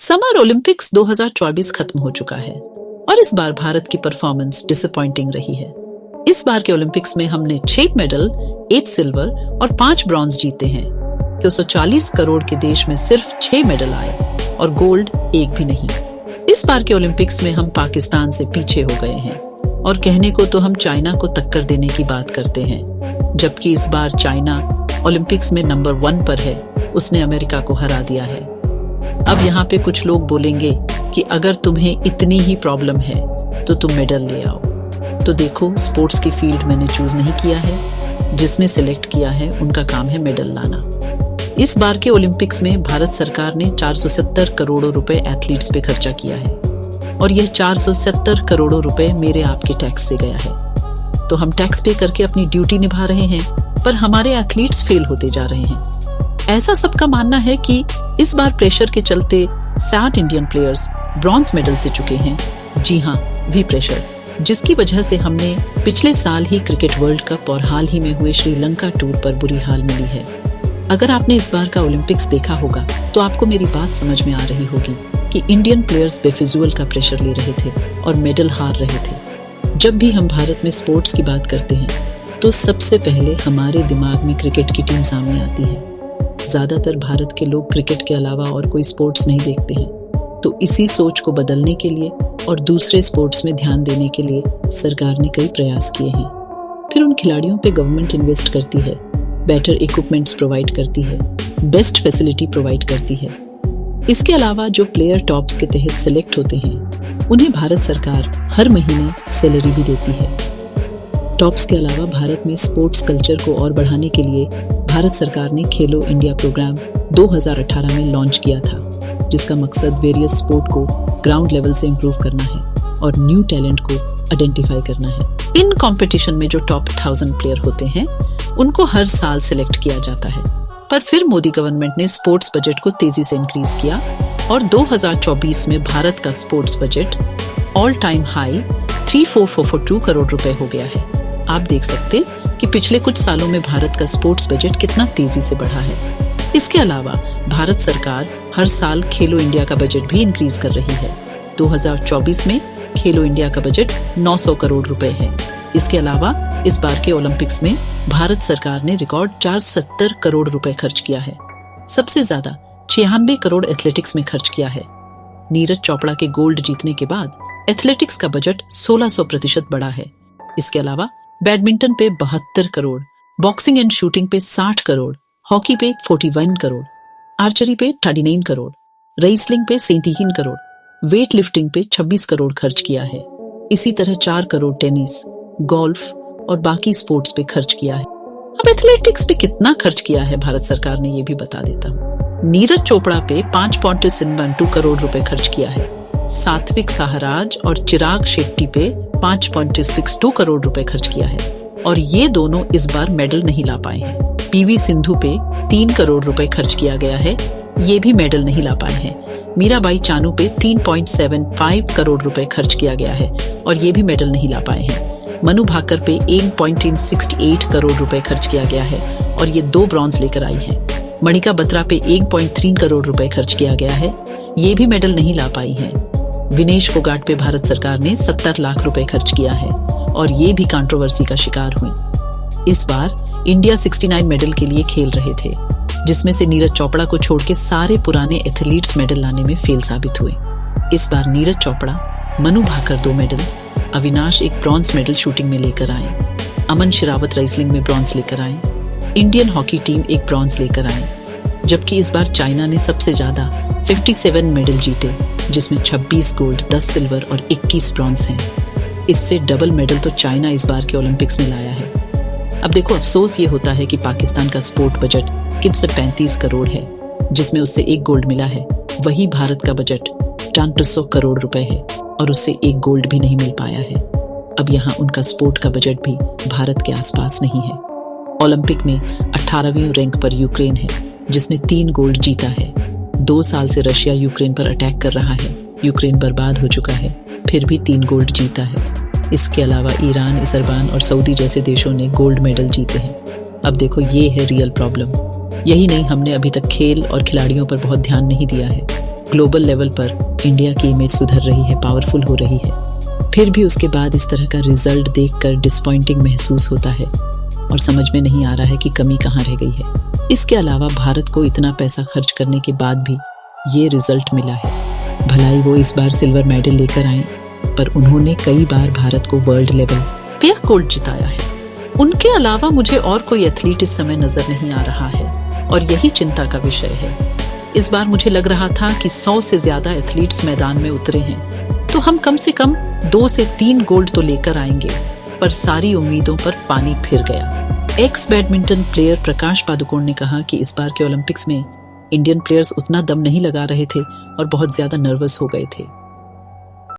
Summer Olympics 2024 खत्म हो चुका है और इस बार भारत की परफॉर्मेंस डिसअपॉइंटिंग रही है। इस बार के ओलंपिक्स में हमने 6 मेडल, 8 सिल्वर और 5 ब्रॉन्ज जीते हैं। 240 करोड़ के देश में सिर्फ 6 मेडल आए और गोल्ड एक भी नहीं। इस बार के ओलंपिक्स में हम पाकिस्तान से पीछे हो गए हैं और कहने को तो हम चाइना को टक्कर देने की बात करते हैं, जबकि इस बार चाइना ओलंपिक्स में नंबर 1 पर है। उसने अमेरिका को हरा दिया है। अब यहाँ पे कुछ लोग बोलेंगे कि अगर तुम्हें इतनी ही प्रॉब्लम है तो तुम मेडल ले आओ। तो देखो, स्पोर्ट्स की फील्ड मैंने चूज नहीं किया है, जिसने सिलेक्ट किया है उनका काम है मेडल लाना। इस बार के ओलंपिक्स में भारत सरकार ने 470 करोड़ रुपए एथलीट्स पे खर्चा किया है और यह 470 करोड़ रुपए मेरे आपके टैक्स से गया है। तो हम टैक्स पे करके अपनी ड्यूटी निभा रहे हैं, पर हमारे एथलीट्स फेल होते जा रहे हैं। ऐसा सबका मानना है कि इस बार प्रेशर के चलते 7 इंडियन प्लेयर्स ब्रॉन्ज मेडल से चुके हैं। जी हाँ, भी प्रेशर, जिसकी वजह से हमने पिछले साल ही क्रिकेट वर्ल्ड कप और हाल ही में हुए श्रीलंका टूर पर बुरी हाल मिली है। अगर आपने इस बार का ओलंपिक्स देखा होगा तो आपको मेरी बात समझ में आ रही होगी कि इंडियन प्लेयर्स बेफिजुअल का प्रेशर ले रहे थे और मेडल हार रहे थे। जब भी हम भारत में स्पोर्ट्स की बात करते हैं तो सबसे पहले हमारे दिमाग में क्रिकेट की टीम सामने आती है। ज्यादातर भारत के लोग क्रिकेट के अलावा और कोई स्पोर्ट्स नहीं देखते हैं। तो इसी सोच को बदलने के लिए और दूसरे स्पोर्ट्स में ध्यान देने के लिए सरकार ने कई प्रयास किए हैं। फिर उन खिलाड़ियों पे गवर्नमेंट इन्वेस्ट करती है, बेटर इक्विपमेंट्स प्रोवाइड करती है, बेस्ट फैसिलिटी प्रोवाइड करती है। इसके अलावा जो प्लेयर टॉप्स के तहत सिलेक्ट होते हैं उन्हें भारत सरकार हर महीने सैलरी भी देती है। टॉप्स के अलावा भारत में स्पोर्ट्स कल्चर को और बढ़ाने के लिए भारत सरकार ने खेलो इंडिया प्रोग्राम 2018 में लॉन्च किया था, जिसका मकसद वेरियस स्पोर्ट को ग्राउंड लेवल से इम्प्रूव करना है और न्यू टैलेंट को आइडेंटिफाई करना है। इन कंपटीशन में जो टॉप 1000 प्लेयर होते हैं उनको हर साल सिलेक्ट किया जाता है। पर फिर मोदी गवर्नमेंट ने स्पोर्ट्स बजट को तेजी से इंक्रीज किया और 2024 में भारत का sports budget all time high 34442 crore रुपए हो गया है। आप देख सकते कि पिछले कुछ सालों में भारत का स्पोर्ट्स बजट कितना तेजी से बढ़ा है। इसके अलावा भारत सरकार हर साल खेलो इंडिया का बजट भी इंक्रीज कर रही है। 2024 में खेलो इंडिया का बजट 900 करोड़ रुपए है। इसके अलावा इस बार के ओलंपिक्स में भारत सरकार ने रिकॉर्ड 470 करोड़ रुपए खर्च किया है। सबसे ज्यादा 96 करोड़ एथलेटिक्स में खर्च किया है। नीरज चोपड़ा के गोल्ड जीतने के बाद एथलेटिक्स का बजट 1600% बढ़ा है। इसके अलावा बैडमिंटन पे 72 करोड़, बॉक्सिंग एंड शूटिंग पे 60 करोड़, हॉकी पे 41 करोड़, आर्चरी पे 39 करोड़, रेसलिंग पे 37 करोड़, वेट लिफ्टिंग पे 26 करोड़ खर्च किया है। इसी तरह 4 करोड़ टेनिस, गोल्फ और बाकी स्पोर्ट्स पे खर्च किया है। अब एथलेटिक्स पे कितना खर्च किया है भारत सरकार ने, ये भी बता देता हूँ। नीरज चोपड़ा पे 5.12 करोड़ रुपए खर्च किया है। सात्विक साहराज और चिराग शेट्टी पे 5.62 करोड़ रुपए खर्च किया है और ये दोनों इस बार मेडल नहीं ला पाए हैं। पीवी सिंधु पे 3 करोड़ रुपए खर्च किया गया है, ये भी मेडल नहीं ला पाए हैं। मीराबाई चानू पे 3.75 करोड़ रुपए खर्च किया गया है और ये भी मेडल नहीं ला पाए हैं। मनु भाकर पे 1.68 करोड़ रुपए खर्च किया गया है और ये 2 ब्रॉन्ज लेकर आई है। मणिका बत्रा पे 1.3 करोड़ रुपए खर्च किया गया है, ये भी मेडल नहीं ला पाई है। विनेश फोगाट पे भारत सरकार ने 70 लाख रुपए खर्च किया है और ये भी कंट्रोवर्सी का शिकार हुई। इस बार इंडिया 69 मेडल के लिए खेल रहे थे, जिसमें से नीरज चोपड़ा को छोड़ के सारे पुराने एथलीट्स मेडल लाने में फेल साबित हुए। इस बार नीरज चोपड़ा, मनु भाकर 2 मेडल, अविनाश एक ब्रॉन्ज मेडल शूटिंग में लेकर आए, अमन शिरावत रेसलिंग में ब्रॉन्ज लेकर आए, इंडियन हॉकी टीम एक ब्रॉन्ज लेकर आए। जबकि इस बार चाइना ने सबसे ज्यादा 57 मेडल जीते, जिसमें 26 गोल्ड, 10 सिल्वर और 21 ब्रॉन्ज हैं। इससे डबल मेडल तो चाइना इस बार के ओलंपिक्स में लाया है। अब देखो, अफसोस ये होता है कि पाकिस्तान का स्पोर्ट बजट 335 करोड़ है, जिसमें उससे 1 गोल्ड मिला है। वही भारत का बजट 400 करोड़ रुपए है और उससे 1 गोल्ड भी नहीं मिल पाया है। अब यहाँ उनका स्पोर्ट का बजट भी भारत के आसपास नहीं है। ओलंपिक में 18वीं रैंक पर यूक्रेन है, जिसने 3 गोल्ड जीता है। 2 साल से रशिया यूक्रेन पर अटैक कर रहा है। यूक्रेन बर्बाद हो चुका है, फिर भी 3 गोल्ड जीता है। इसके अलावा ईरान, अज़रबैजान और सऊदी जैसे देशों ने गोल्ड मेडल जीते हैं। अब देखो, ये है रियल प्रॉब्लम। यही नहीं, हमने अभी तक खेल और खिलाड़ियों पर बहुत ध्यान नहीं दिया है। ग्लोबल लेवल पर इंडिया की इमेज सुधर रही है, पावरफुल हो रही है। फिर भी उसके बाद इस तरह का रिजल्ट देखकर डिसपॉइंटिंग महसूस होता है और समझ में नहीं आ रहा है कि कमी कहाँ रह गई है। इसके अलावा भारत को इतना पैसा खर्च करने के बाद भी ये रिजल्ट मिला है। भलाई वो इस बार सिल्वर मेडल लेकर आए, पर उन्होंने कई बार भारत को वर्ल्ड लेवल पे गोल्ड जिताया है। उनके अलावा मुझे और कोई एथलीट इस समय नजर नहीं आ रहा है और यही चिंता का विषय है। इस बार मुझे लग रहा था कि 100 से ज्यादा एथलीट्स मैदान में उतरे हैं तो हम कम से कम 2 से 3 गोल्ड तो लेकर आएंगे, पर सारी उम्मीदों पर पानी फिर गया। X badminton player Prakash Padukone ने कहा कि इस बार के ओलंपिक्स में इंडियन प्लेयर्स उतना दम नहीं लगा रहे थे और बहुत ज्यादा नर्वस हो गए थे।